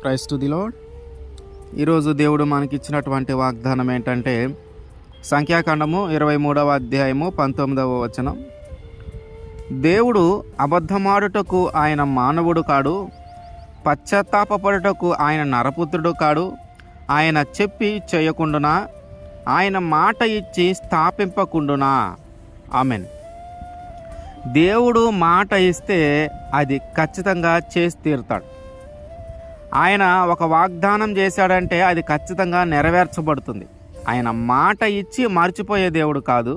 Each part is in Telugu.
Praise to the lord. ఈరోజు దేవుడు మనకిచ్చినటువంటి వాగ్దానం ఏంటంటే సంఖ్యాకాండము 23వ అధ్యాయము 19వ వచనం. దేవుడు అబద్ధమాడుటకు ఆయన మానవుడు కాడు, పశ్చాత్తాపపడుటకు ఆయన నరపుత్రుడు కాడు. ఆయన చెప్పి చేయకుండునా, ఆయన మాట ఇచ్చి స్థాపింపకుండునా. ఆమెన్. దేవుడు మాట ఇస్తే అది ఖచ్చితంగా చేసి తీరుతాడు. ఆయన ఒక వాగ్దానం చేశాడంటే అది ఖచ్చితంగా నెరవేర్చబడుతుంది. ఆయన మాట ఇచ్చి మర్చిపోయే దేవుడు కాదు.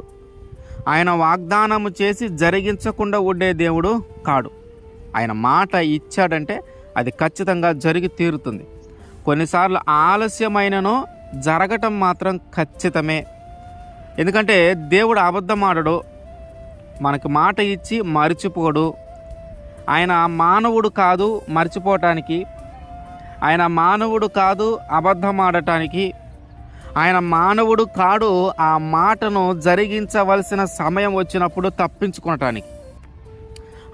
ఆయన వాగ్దానము చేసి జరిగించకుండా ఉండే దేవుడు కాడు. ఆయన మాట ఇచ్చాడంటే అది ఖచ్చితంగా జరిగి తీరుతుంది. కొన్నిసార్లు ఆలస్యమైనను జరగటం మాత్రం ఖచ్చితమే. ఎందుకంటే దేవుడు అబద్ధమాడడు, మనకు మాట ఇచ్చి మర్చిపోడు. ఆయన మానవుడు కాదు మర్చిపోవటానికి, ఆయన మానవుడు కాదు అబద్ధమాడటానికి, ఆయన మానవుడు కాడు ఆ మాటను జరిగించవలసిన సమయం వచ్చినప్పుడు తప్పించుకోవటానికి.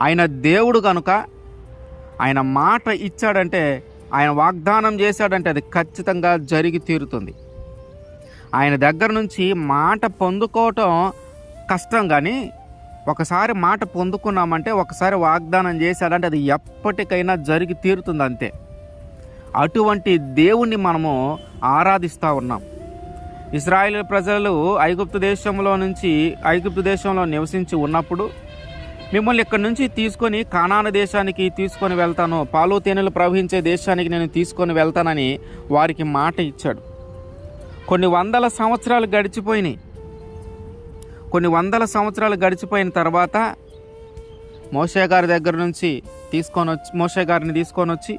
ఆయన దేవుడు కనుక ఆయన మాట ఇచ్చాడంటే, ఆయన వాగ్దానం చేశాడంటే అది ఖచ్చితంగా జరిగి తీరుతుంది. ఆయన దగ్గర నుంచి మాట పొందుకోవటం కష్టం, కానీ ఒకసారి మాట పొందుకున్నామంటే, ఒకసారి వాగ్దానం చేశాడంటే అది ఎప్పటికైనా జరిగి తీరుతుంది అంతే. అటువంటి దేవుణ్ణి మనము ఆరాధిస్తూ ఉన్నాం. ఇశ్రాయేల్ ప్రజలు ఐగుప్తు దేశంలో నివసించి ఉన్నప్పుడు మిమ్మల్ని ఇక్కడి నుంచి తీసుకొని కానాను దేశానికి తీసుకొని వెళ్తాను, పాలు తేనెలు ప్రవహించే దేశానికి నేను తీసుకొని వెళ్తానని వారికి మాట ఇచ్చాడు. కొన్ని వందల సంవత్సరాలు గడిచిపోయిన తర్వాత మోషే గారి దగ్గర నుంచి మోషే గారిని తీసుకొని వచ్చి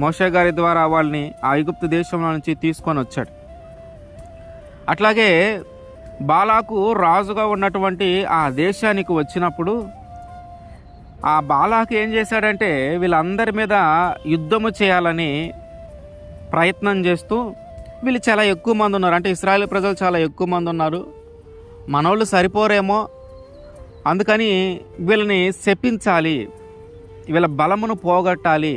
మోషే గారి ద్వారా వాళ్ళని ఆ ఐగుప్తు దేశంలో నుంచి తీసుకొని వచ్చాడు. అట్లాగే బాలాకు రాజుగా ఉన్నటువంటి ఆ దేశానికి వచ్చినప్పుడు ఆ బాలాకు ఏం చేశాడంటే, వీళ్ళందరి మీద యుద్ధము చేయాలని ప్రయత్నం చేస్తూ, వీళ్ళు చాలా ఎక్కువ మంది ఉన్నారు, అంటే ఇశ్రాయేల్ ప్రజలు చాలా ఎక్కువ మంది ఉన్నారు, మనోళ్ళు సరిపోరేమో, అందుకని వీళ్ళని శపించాలి, వీళ్ళ బలమును పోగొట్టాలి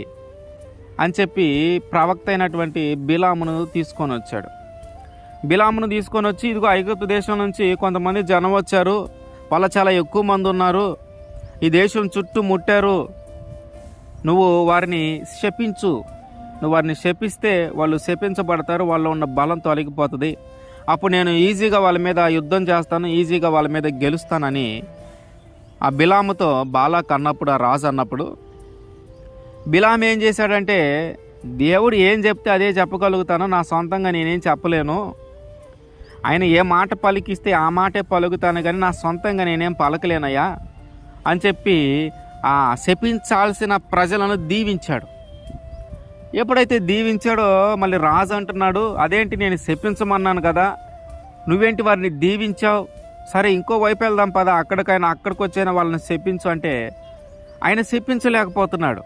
అని చెప్పి ప్రవక్త అయినటువంటి బిలామును తీసుకొని వచ్చాడు. బిలామును తీసుకొని వచ్చి, ఇదిగో ఐగుప్తు దేశం నుంచి కొంతమంది జనం వచ్చారు, వాళ్ళ చాలా ఎక్కువ మంది ఉన్నారు, ఈ దేశం చుట్టూ ముట్టారు, నువ్వు వారిని శపించు, నువ్వు వారిని శపిస్తే వాళ్ళు శపించబడతారు, వాళ్ళలో ఉన్న బలం తొలగిపోతుంది, అప్పుడు నేను ఈజీగా వాళ్ళ మీద యుద్ధం చేస్తాను, ఈజీగా వాళ్ళ మీద గెలుస్తానని ఆ బిలాముతో బాలాక్ అన్నప్పుడు, ఆ రాజు అన్నప్పుడు, బిలాం ఏం చేశాడంటే, దేవుడు ఏం చెప్తే అదే చెప్పగలుగుతాను, నా సొంతంగా నేనేం చెప్పలేను, ఆయన ఏ మాట పలికిస్తే ఆ మాటే పలుకుతాను, కానీ నా సొంతంగా నేనేం పలకలేనయ్యా అని చెప్పి ఆ శపించాల్సిన ప్రజలను దీవించాడు. ఎప్పుడైతే దీవించాడో మళ్ళీ రాజు అంటున్నాడు, అదేంటి నేను శపించమన్నాను కదా, నువ్వేంటి వారిని దీవించావు, సరే ఇంకో వైపు వెళ్దాం పదా, అక్కడికి వచ్చైనా వాళ్ళని శపించు అంటే ఆయన శపించలేకపోతున్నాడు.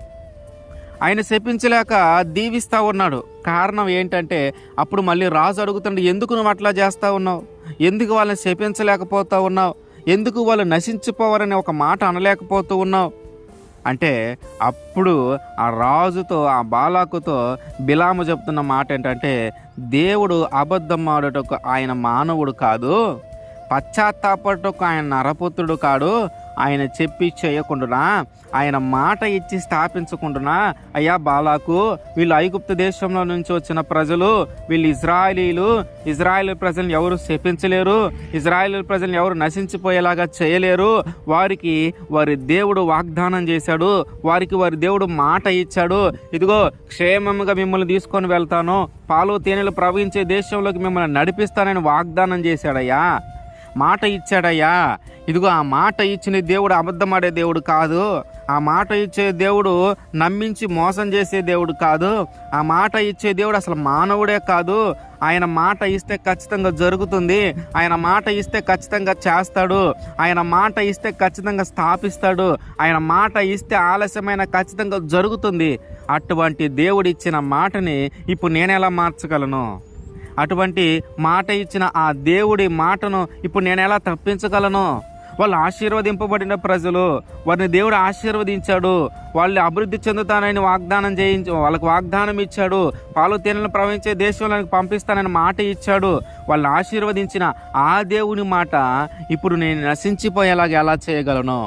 ఆయన శపించలేక దీవిస్తూ ఉన్నాడు. కారణం ఏంటంటే, అప్పుడు మళ్ళీ రాజు అడుగుతున్నాడు, ఎందుకు నువ్వు అట్లా చేస్తూ ఉన్నావు, ఎందుకు వాళ్ళని శపించలేకపోతూ ఉన్నావు, ఎందుకు వాళ్ళు నశించిపోవారని ఒక మాట అనలేకపోతూ ఉన్నావు అంటే, అప్పుడు ఆ రాజుతో ఆ బాలాకుతో బిలాము చెప్తున్న మాట ఏంటంటే, దేవుడు అబద్ధం ఆడుటకు ఆయన మానవుడు కాదు, పశ్చాత్తాపడుటకు ఆయన నరపుత్రుడు కాడు, ఆయన చెప్పి చేయకుండానా, ఆయన మాట ఇచ్చి స్థాపించకుండానా. అయ్యా బాలాకు, వీళ్ళు ఐగుప్తు దేశంలో నుంచి వచ్చిన ప్రజలు, వీళ్ళు ఇజ్రాయేల్ ప్రజలను ఎవరు శపించలేరు, ఇజ్రాయేల్ ప్రజలను ఎవరు నశించిపోయేలాగా చేయలేరు, వారికి వారి దేవుడు వాగ్దానం చేశాడు, వారికి వారి దేవుడు మాట ఇచ్చాడు, ఇదిగో క్షేమంగా మిమ్మల్ని తీసుకొని వెళ్తాను, పాలు తేనెలు ప్రవహించే దేశంలోకి మిమ్మల్ని నడిపిస్తానని వాగ్దానం చేశాడయ్యా, మాట ఇచ్చాడయ్యా. ఇదిగో ఆ మాట ఇచ్చిన దేవుడు అబద్ధమాడే దేవుడు కాదు, ఆ మాట ఇచ్చే దేవుడు నమ్మించి మోసం చేసే దేవుడు కాదు, ఆ మాట ఇచ్చే దేవుడు అసలు మానవుడే కాదు. ఆయన మాట ఇస్తే ఖచ్చితంగా జరుగుతుంది, ఆయన మాట ఇస్తే ఖచ్చితంగా చేస్తాడు, ఆయన మాట ఇస్తే ఖచ్చితంగా స్థాపిస్తాడు, ఆయన మాట ఇస్తే ఆలస్యమైన ఖచ్చితంగా జరుగుతుంది. అటువంటి దేవుడు ఇచ్చిన మాటని ఇప్పుడు నేనెలా మార్చగలను? అటువంటి మాట ఇచ్చిన ఆ దేవుడి మాటను ఇప్పుడు నేను ఎలా తప్పించగలను? వాళ్ళు ఆశీర్వదింపబడిన ప్రజలు, వారిని దేవుడు ఆశీర్వదించాడు, వాళ్ళు అభివృద్ధి చెందుతానని వాళ్ళకి వాగ్దానం ఇచ్చాడు, పాలు తేనెలను ప్రవహించే దేశంలోకి పంపిస్తానని మాట ఇచ్చాడు. వాళ్ళని ఆశీర్వదించిన ఆ దేవుని మాట ఇప్పుడు నేను నశించిపోయేలాగా ఎలా చేయగలను?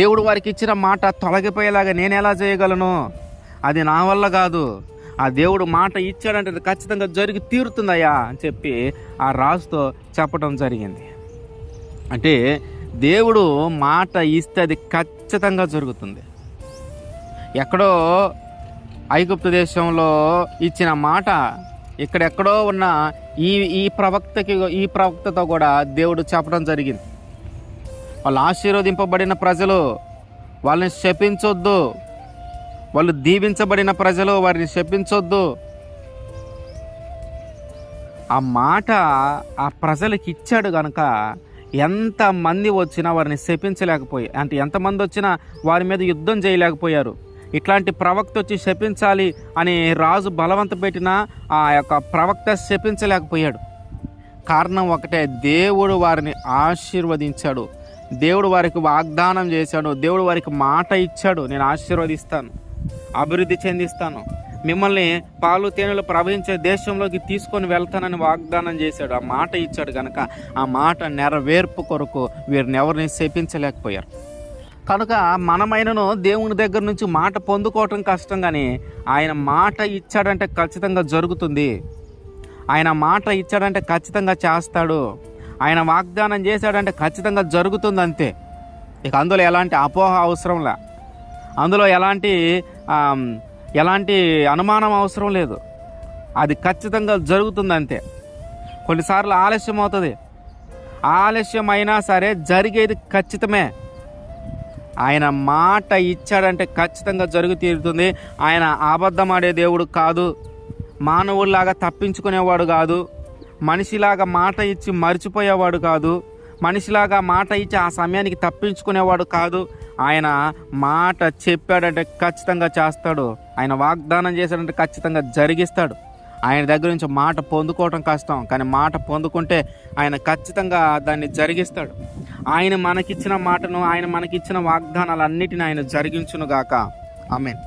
దేవుడు వారికి ఇచ్చిన మాట తొలగిపోయేలాగా నేను ఎలా చేయగలను? అది నా వల్ల కాదు. ఆ దేవుడు మాట ఇచ్చాడంటే అది ఖచ్చితంగా జరిగి తీరుతుందయ్యా అని చెప్పి ఆ రాజుతో చెప్పడం జరిగింది. అంటే దేవుడు మాట ఇస్తే అది ఖచ్చితంగా జరుగుతుంది. ఎక్కడో ఐగుప్తు దేశంలో ఇచ్చిన మాట ఇక్కడెక్కడో ఉన్న ఈ ప్రవక్తతో కూడా దేవుడు చెప్పడం జరిగింది. వాళ్ళు ఆశీర్వదింపబడిన ప్రజలు, వాళ్ళని శపించొద్దు. వాళ్ళు దీవించబడిన ప్రజలు, వారిని శపించొద్దు. ఆ మాట ఆ ప్రజలకి ఇచ్చాడు కనుక ఎంతమంది వచ్చినా వారిని శపించలేకపోయారు. అంటే ఎంతమంది వచ్చినా వారి మీద యుద్ధం చేయలేకపోయారు. ఇట్లాంటి ప్రవక్త వచ్చి శపించాలి అని రాజు బలవంత పెట్టినా ఆ యొక్క ప్రవక్త శపించలేకపోయాడు. కారణం ఒకటే, దేవుడు వారిని ఆశీర్వదించాడు, దేవుడు వారికి వాగ్దానం చేశాడు, దేవుడు వారికి మాట ఇచ్చాడు, నేను ఆశీర్వదిస్తాను, అభివృద్ధి చెందిస్తాను, మిమ్మల్ని పాలు తేనెలు ప్రవహించే దేశంలోకి తీసుకొని వెళ్తానని వాగ్దానం చేశాడు. ఆ మాట ఇచ్చాడు కనుక ఆ మాట నెరవేర్పు కొరకు వీరిని ఎవరిని శపించలేకపోయారు. కనుక మనమైనను దేవుని దగ్గర నుంచి మాట పొందుకోవటం కష్టం, కానీ ఆయన మాట ఇచ్చాడంటే ఖచ్చితంగా జరుగుతుంది. ఆయన మాట ఇచ్చాడంటే ఖచ్చితంగా చేస్తాడు. ఆయన వాగ్దానం చేశాడంటే ఖచ్చితంగా జరుగుతుంది, అంతే. ఇక అందులో ఎలాంటి అపోహ అవసరంలే, అందులో ఎలాంటి అనుమానం అవసరం లేదు. అది ఖచ్చితంగా జరుగుతుంది, అంతే. కొన్నిసార్లు ఆలస్యం అవుతుంది, ఆలస్యం అయినా సరే జరిగేది ఖచ్చితమే. ఆయన మాట ఇచ్చాడంటే ఖచ్చితంగా జరుగు తీరుతుంది. ఆయన అబద్ధం ఆడే దేవుడు కాదు, మానవుల్లాగా తప్పించుకునేవాడు కాదు, మనిషిలాగా మాట ఇచ్చి మర్చిపోయేవాడు కాదు, మనిషిలాగా మాట ఇచ్చి ఆ సమయానికి తప్పించుకునేవాడు కాదు. ఆయన మాట చెప్పాడంటే ఖచ్చితంగా చేస్తాడు, ఆయన వాగ్దానం చేశాడంటే ఖచ్చితంగా జరిగిస్తాడు. ఆయన దగ్గర నుంచి మాట పొందుకోవటం కష్టం, కానీ మాట పొందుకుంటే ఆయన ఖచ్చితంగా దాన్ని జరిగిస్తాడు. ఆయన మనకిచ్చిన మాటను, ఆయన మనకిచ్చిన వాగ్దానాలన్నిటిని ఆయన జరిగించునుగాక. ఆమేన్.